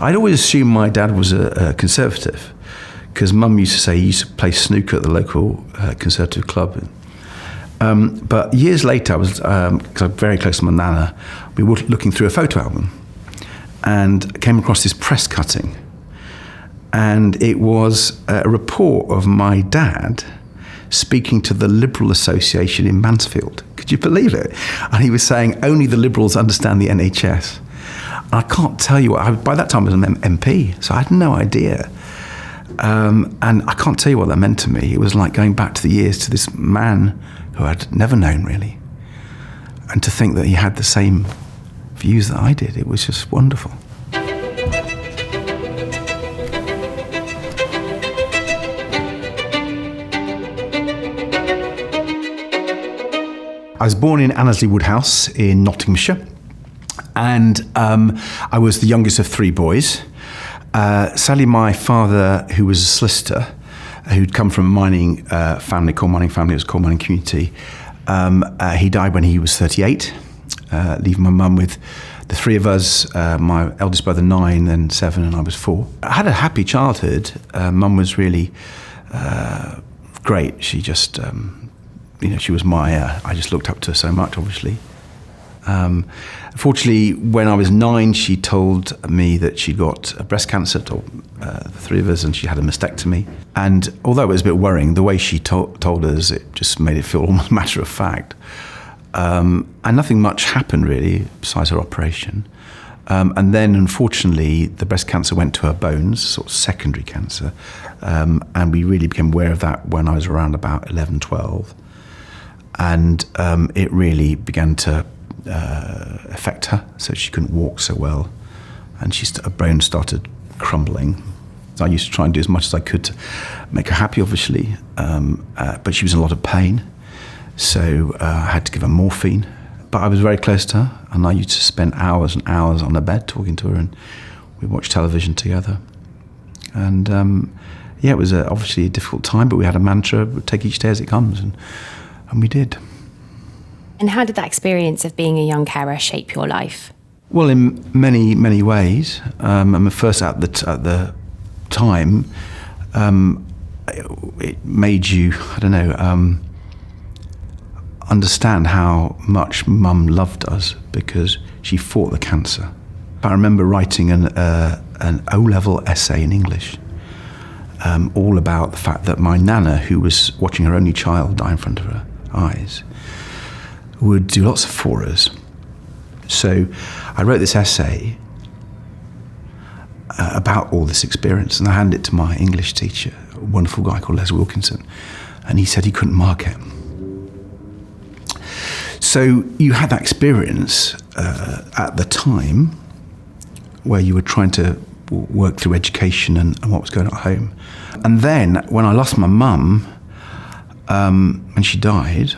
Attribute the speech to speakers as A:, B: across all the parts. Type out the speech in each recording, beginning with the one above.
A: I'd always assumed my dad was a Conservative, because Mum used to say he used to play snooker at the local Conservative club. But years later, I was, because I'm very close to my nana, we were looking through a photo album and came across this press cutting. And it was a report of my dad speaking to the Liberal Association in Mansfield. Could you believe it? And he was saying, only the Liberals understand the NHS. And I can't tell you what, by that time I was an MP, so I had no idea. And I can't tell you what that meant to me. It was like going back to the years to this man who I'd never known really. And to think that he had the same views that I did, it was just wonderful. I was born in Annesley Woodhouse in Nottinghamshire, and I was the youngest of three boys. Sadly, my father, who was a solicitor, who'd come from a mining family, coal mining family, it was a coal mining community, he died when he was 38, leaving my mum with the three of us, my eldest brother 9, then 7, and I was 4. I had a happy childhood. Mum was really great. She just, she was I just looked up to her so much, obviously. Fortunately, when I was 9, she told me that she got breast cancer, told the three of us, and she had a mastectomy. And although it was a bit worrying, the way she told us, it just made it feel almost matter of fact. And nothing much happened really, besides her operation. And then, unfortunately, the breast cancer went to her bones, sort of secondary cancer. And we really became aware of that when I was around about 11, 12. And it really began to affect her, so she couldn't walk so well, and her bone started crumbling. So I used to try and do as much as I could to make her happy, obviously, but she was in a lot of pain, so I had to give her morphine. But I was very close to her, and I used to spend hours and hours on her bed talking to her, and we watched television together. And it was obviously a difficult time, but we had a mantra: take each day as it comes, and we did.
B: And how did that experience of being a young carer shape your life?
A: Well, in many, many ways. First, at the time, it made you, understand how much Mum loved us, because she fought the cancer. I remember writing an O-level essay in English, all about the fact that my nana, who was watching her only child die in front of her eyes, would do lots for us. So I wrote this essay about all this experience, and I handed it to my English teacher, a wonderful guy called Les Wilkinson, and he said he couldn't mark it. So you had that experience at the time where you were trying to work through education and what was going on at home. And then when I lost my mum, and she died,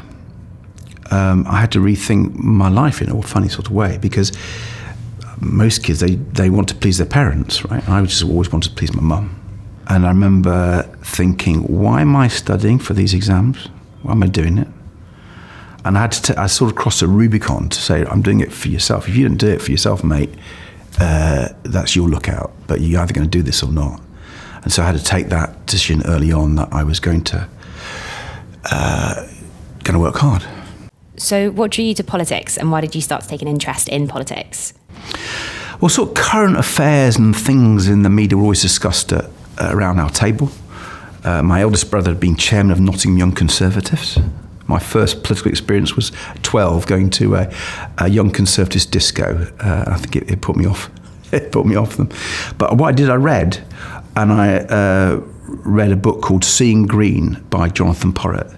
A: I had to rethink my life in a funny sort of way, because most kids, they want to please their parents, right? And I just always wanted to please my mum. And I remember thinking, why am I studying for these exams? Why am I doing it? And I sort of crossed a Rubicon to say, I'm doing it for yourself. If you didn't do it for yourself, mate, that's your lookout, but you're either going to do this or not. And so I had to take that decision early on that I was going to work hard.
B: So what drew you to politics, and why did you start to take an interest in politics?
A: Well, sort of current affairs and things in the media were always discussed around our table. My eldest brother had been chairman of Nottingham Young Conservatives. My first political experience was 12, going to a Young Conservatives disco. I think it put me off. It put me off them. But what I did, I read a book called Seeing Green by Jonathan Porritt,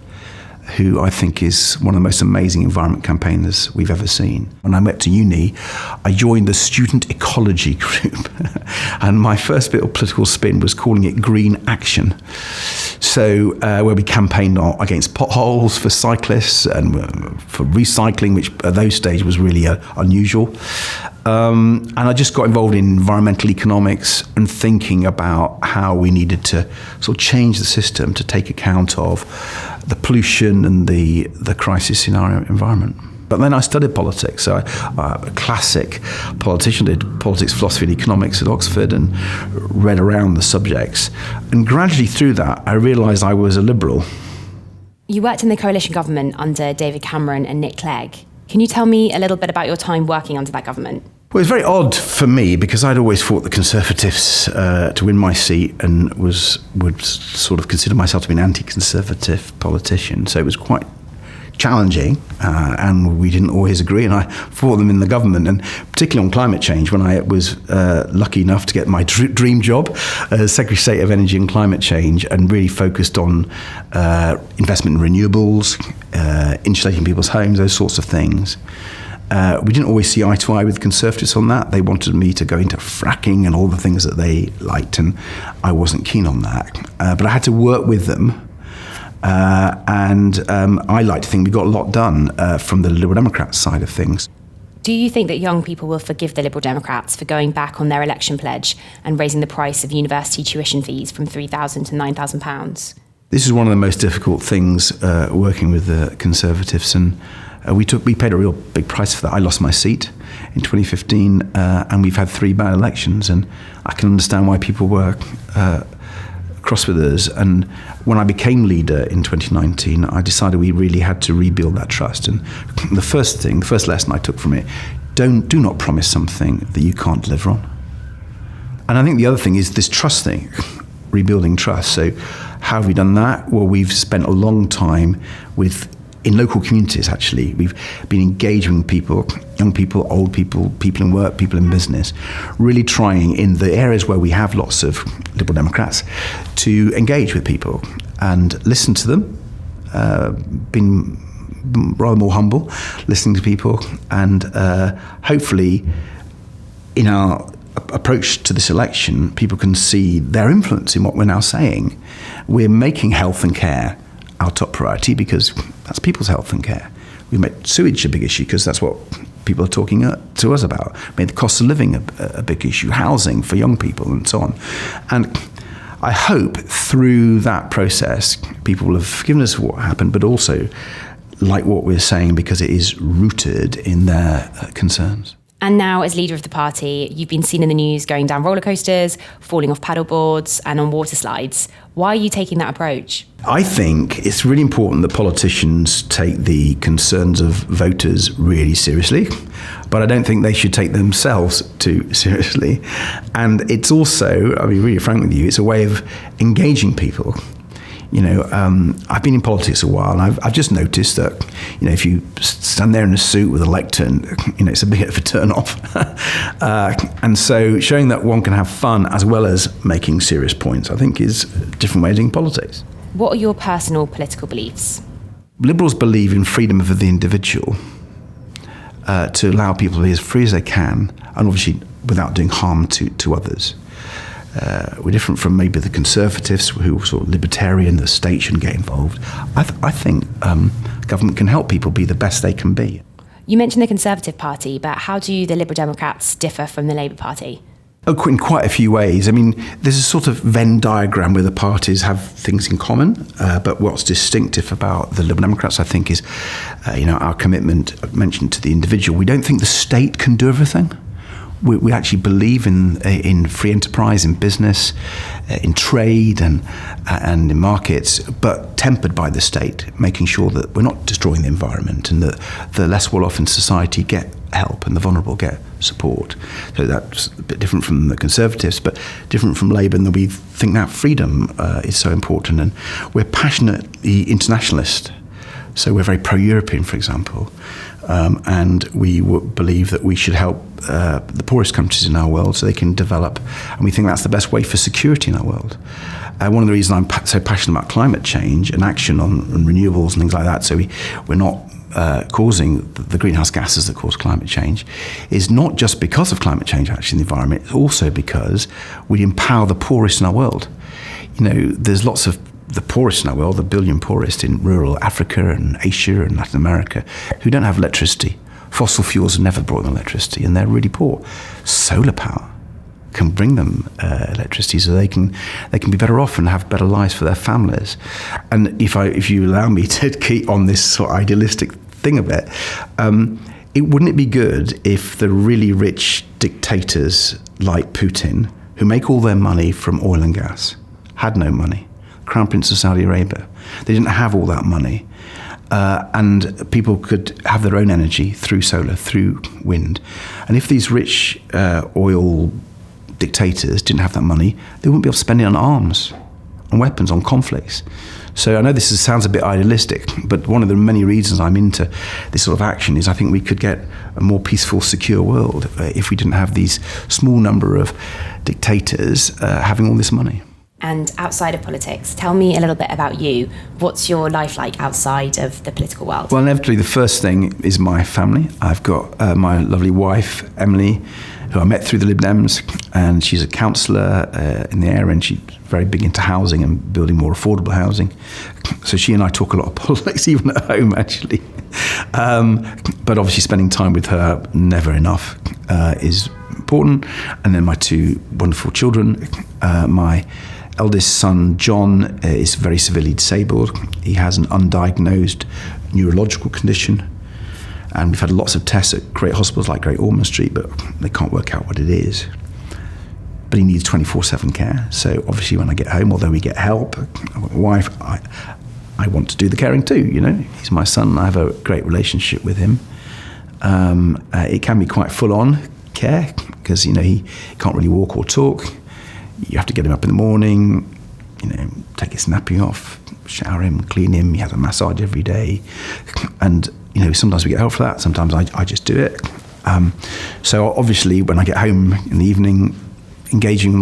A: who I think is one of the most amazing environment campaigners we've ever seen. When I went to uni, I joined the student ecology group, and my first bit of political spin was calling it Green Action. So where we campaigned against potholes for cyclists and for recycling, which at those stages was really unusual. And I just got involved in environmental economics and thinking about how we needed to sort of change the system to take account of the pollution and the crisis in our environment. But then I studied politics, so I'm a classic politician, did politics, philosophy and economics at Oxford and read around the subjects. And gradually through that, I realised I was a liberal.
B: You worked in the coalition government under David Cameron and Nick Clegg. Can you tell me a little bit about your time working under that government?
A: Well, it was very odd for me because I'd always fought the Conservatives to win my seat and would sort of consider myself to be an anti-Conservative politician. So it was quite challenging, and we didn't always agree, and I fought them in the government, and particularly on climate change when I was lucky enough to get my dream job as Secretary of State of Energy and Climate Change, and really focused on investment in renewables, insulating people's homes, those sorts of things. We didn't always see eye to eye with Conservatives on that. They wanted me to go into fracking and all the things that they liked, and I wasn't keen on that. But I had to work with them. And I like to think we got a lot done from the Liberal Democrats side of things.
B: Do you think that young people will forgive the Liberal Democrats for going back on their election pledge and raising the price of university tuition fees from £3,000 to £9,000?
A: This is one of the most difficult things working with the Conservatives, and we paid a real big price for that. I lost my seat in 2015, and we've had 3 bad elections, and I can understand why people were cross with us. And when I became leader in 2019, I decided we really had to rebuild that trust. And the first lesson I took from it, do not promise something that you can't deliver on. And I think the other thing is this trust thing, rebuilding trust. So how have we done that? Well, we've spent a long time in local communities, actually. We've been engaging people, young people, old people, people in work, people in business, really trying in the areas where we have lots of Liberal Democrats to engage with people and listen to them, being rather more humble, listening to people, and hopefully in our approach to this election, people can see their influence in what we're now saying. We're making health and care our top priority because that's people's health and care. We made sewage a big issue because that's what people are talking to us about. Made the cost of living a big issue, housing for young people and so on. And I hope through that process, people will have forgiven us for what happened, but also like what we're saying because it is rooted in their concerns.
B: And now, as leader of the party, you've been seen in the news going down roller coasters, falling off paddle boards and on water slides. Why are you taking that approach?
A: I think it's really important that politicians take the concerns of voters really seriously, but I don't think they should take themselves too seriously. And it's also, I'll be really frank with you, it's a way of engaging people. You know, I've been in politics a while, and I've just noticed that, you know, if you stand there in a suit with a lectern, you know, it's a bit of a turn-off. And so showing that one can have fun as well as making serious points, I think, is a different way of doing politics.
B: What are your personal political beliefs? Liberals
A: believe in freedom of the individual, to allow people to be as free as they can, and obviously without doing harm to others. We're different from maybe the Conservatives, who are sort of libertarian, the state shouldn't get involved. I think government can help people be the best they can be.
B: You mentioned the Conservative Party, but how do the Liberal Democrats differ from the Labour Party?
A: Oh, in quite a few ways. I mean, there's a sort of Venn diagram where the parties have things in common, but what's distinctive about the Liberal Democrats, I think, is our commitment, I mentioned, to the individual. We don't think the state can do everything. We actually believe in free enterprise, in business, in trade and in markets, but tempered by the state, making sure that we're not destroying the environment and that the less well-off in society get help and the vulnerable get support. So that's a bit different from the Conservatives, but different from Labour, in that we think that freedom is so important. And we're passionately internationalist. So we're very pro-European, for example. And we believe that we should help the poorest countries in our world so they can develop, and we think that's the best way for security in our world. One of the reasons I'm so passionate about climate change and action on renewables and things like that, so we're not causing the greenhouse gases that cause climate change, is not just because of climate change actually in the environment, it's also because we empower the poorest in our world. You know, there's lots of the poorest in our world, the billion poorest in rural Africa and Asia and Latin America, who don't have electricity. Fossil fuels have never brought them electricity, and they're really poor. Solar power can bring them electricity, so they can be better off and have better lives for their families. And if you allow me to keep on this sort of idealistic thing of it. Wouldn't it be good if the really rich dictators like Putin, who make all their money from oil and gas, had no money? Crown Prince of Saudi Arabia, they didn't have all that money. And people could have their own energy through solar, through wind. And if these rich oil dictators didn't have that money, they wouldn't be able to spend it on arms, on weapons, on conflicts. So I know this sounds a bit idealistic, but one of the many reasons I'm into this sort of action is I think we could get a more peaceful, secure world if we didn't have these small number of dictators having all this money.
B: And outside of politics, tell me a little bit about you. What's your life like outside of the political world?
A: Well, inevitably, the first thing is my family. I've got my lovely wife, Emily, who I met through the Lib Dems, and she's a councillor in the area, and she's very big into housing and building more affordable housing. So she and I talk a lot of politics, even at home, actually. But obviously spending time with her, never enough, is important. And then my two wonderful children, my eldest son, John, is very severely disabled. He has an undiagnosed neurological condition. And we've had lots of tests at great hospitals like Great Ormond Street, but they can't work out what it is. But he needs 24/7 care. So obviously when I get home, although we get help, my wife, I want to do the caring too, you know. He's my son and I have a great relationship with him. It can be quite full on care because, you know, he can't really walk or talk. You have to get him up in the morning, you know, take his nappy off, shower him, clean him. He has a massage every day. And, you know, sometimes we get help for that. Sometimes I just do it. So obviously when I get home in the evening, engaging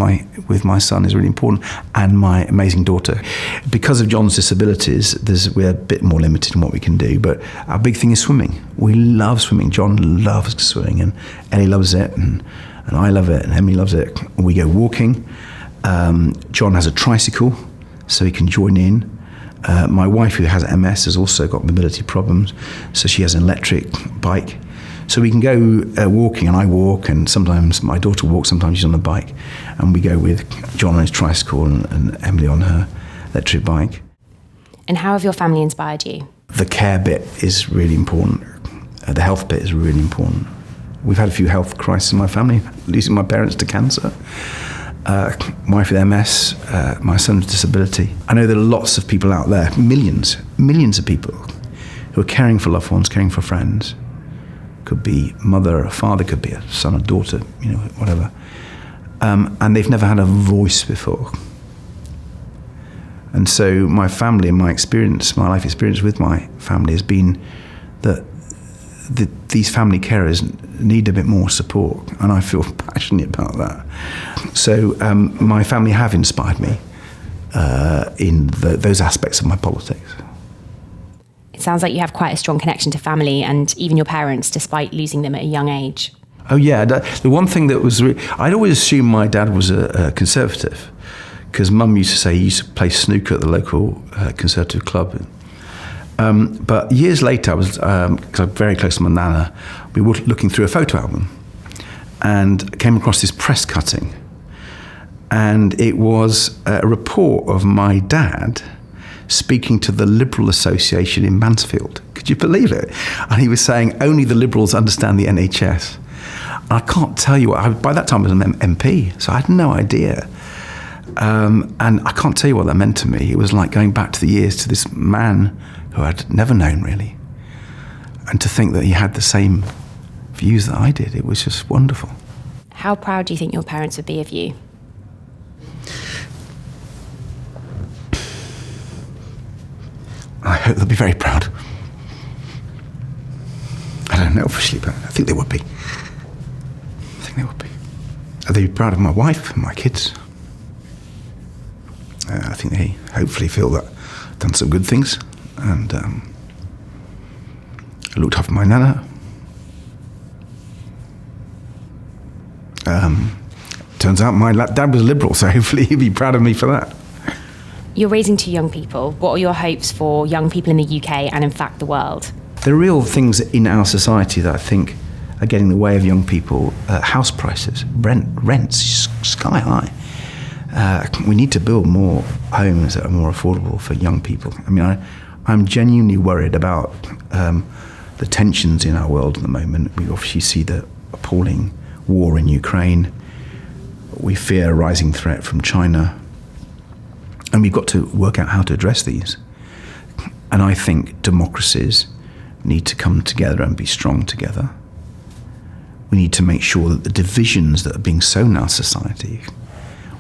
A: with my son is really important, and my amazing daughter. Because of John's disabilities, we're a bit more limited in what we can do, but our big thing is swimming. We love swimming. John loves swimming, and Ellie loves it, and I love it, and Emily loves it. We go walking. John has a tricycle, so he can join in. My wife, who has MS, has also got mobility problems, so she has an electric bike. So we can go walking, and I walk, and sometimes my daughter walks, sometimes she's on a bike, and we go with John on his tricycle and Emily on her electric bike.
B: And how have your family inspired you?
A: The care bit is really important. The health bit is really important. We've had a few health crises in my family, losing my parents to cancer, wife with MS, my son's disability. I know there are lots of people out there, millions of people, who are caring for loved ones, caring for friends. Could be mother or father, could be a son or daughter, you know, whatever. And they've never had a voice before. And so my family and my experience, my life experience with my family has been that these family carers need a bit more support, and I feel passionate about that. So my family have inspired me in those aspects of my politics.
B: It sounds like you have quite a strong connection to family and even your parents, despite losing them at a young age.
A: Oh yeah, the one thing that was I'd always assumed my dad was a Conservative, because Mum used to say he used to play snooker at the local Conservative club. But years later, I was, because I'm very close to my nana, we were looking through a photo album and came across this press cutting. And it was a report of my dad speaking to the Liberal Association in Mansfield. Could you believe it? And he was saying, only the Liberals understand the NHS. And I can't tell you what, by that time I was an MP, so I had no idea. And I can't tell you what that meant to me. It was like going back to the years to this man who I'd never known really. And to think that he had the same views that I did, it was just wonderful.
B: How proud do you think your parents would be of you?
A: I hope they'll be very proud. I don't know officially, but I think they would be. I think they would be. Are they proud of my wife and my kids? I think they hopefully feel that I've done some good things, and I looked after my nana. Turns out my dad was Liberal, so hopefully he'd be proud of me for that.
B: You're raising two young people. What are your hopes for young people in the UK and in fact the world?
A: There are real things in our society that I think are getting in the way of young people. House prices, rents sky high. We need to build more homes that are more affordable for young people. I mean, I'm genuinely worried about the tensions in our world at the moment. We obviously see the appalling war in Ukraine. We fear a rising threat from China. And we've got to work out how to address these. And I think democracies need to come together and be strong together. We need to make sure that the divisions that are being sown in our society,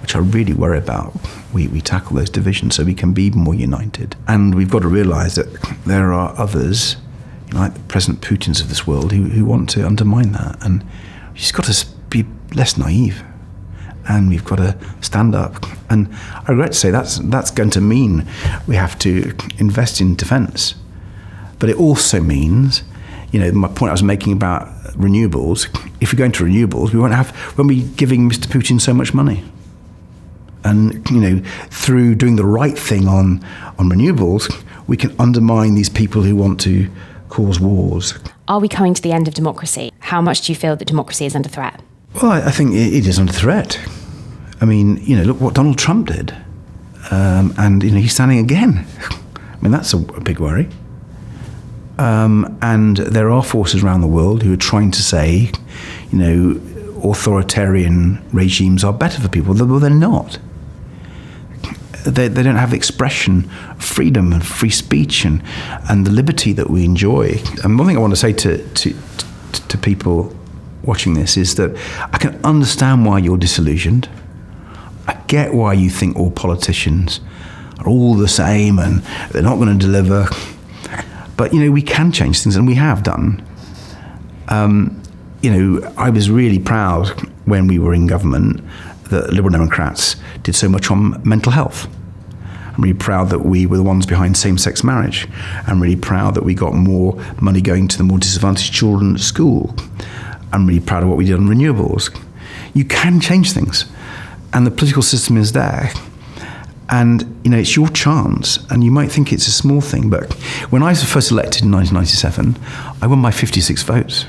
A: which I really worry about, we tackle those divisions so we can be more united. And we've got to realise that there are others, like the President Putins of this world, who want to undermine that. And we've just got to be less naive. And we've got to stand up. And I regret to say that's going to mean we have to invest in defence. But it also means, my point I was making about renewables, if we go into renewables, we won't be giving Mr. Putin so much money. And, through doing the right thing on renewables, we can undermine these people who want to cause wars.
B: Are we coming to the end of democracy? How much do you feel that democracy is under threat?
A: Well, I think it is under threat. I mean, look what Donald Trump did. And, he's standing again. I mean, that's a big worry. And there are forces around the world who are trying to say, authoritarian regimes are better for people. Well, they're not. They don't have expression, freedom and free speech and the liberty that we enjoy. And one thing I want to say to people watching this is that I can understand why you're disillusioned. I get why you think all politicians are all the same and they're not going to deliver. But, we can change things, and we have done. I was really proud when we were in government that Liberal Democrats did so much on mental health. I'm really proud that we were the ones behind same-sex marriage. I'm really proud that we got more money going to the more disadvantaged children at school. I'm really proud of what we did on renewables. You can change things, and the political system is there. And, it's your chance, and you might think it's a small thing, but when I was first elected in 1997, I won by 56 votes.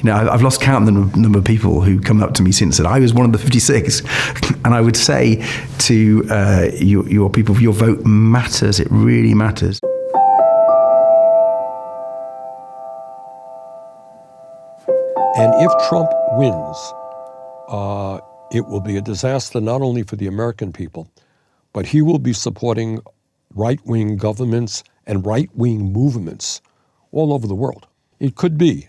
A: I've lost count of the number of people who come up to me since that I was one of the 56. And I would say to your people, your vote matters. It really matters.
C: And if Trump wins, it will be a disaster not only for the American people, but he will be supporting right-wing governments and right-wing movements all over the world. It could be.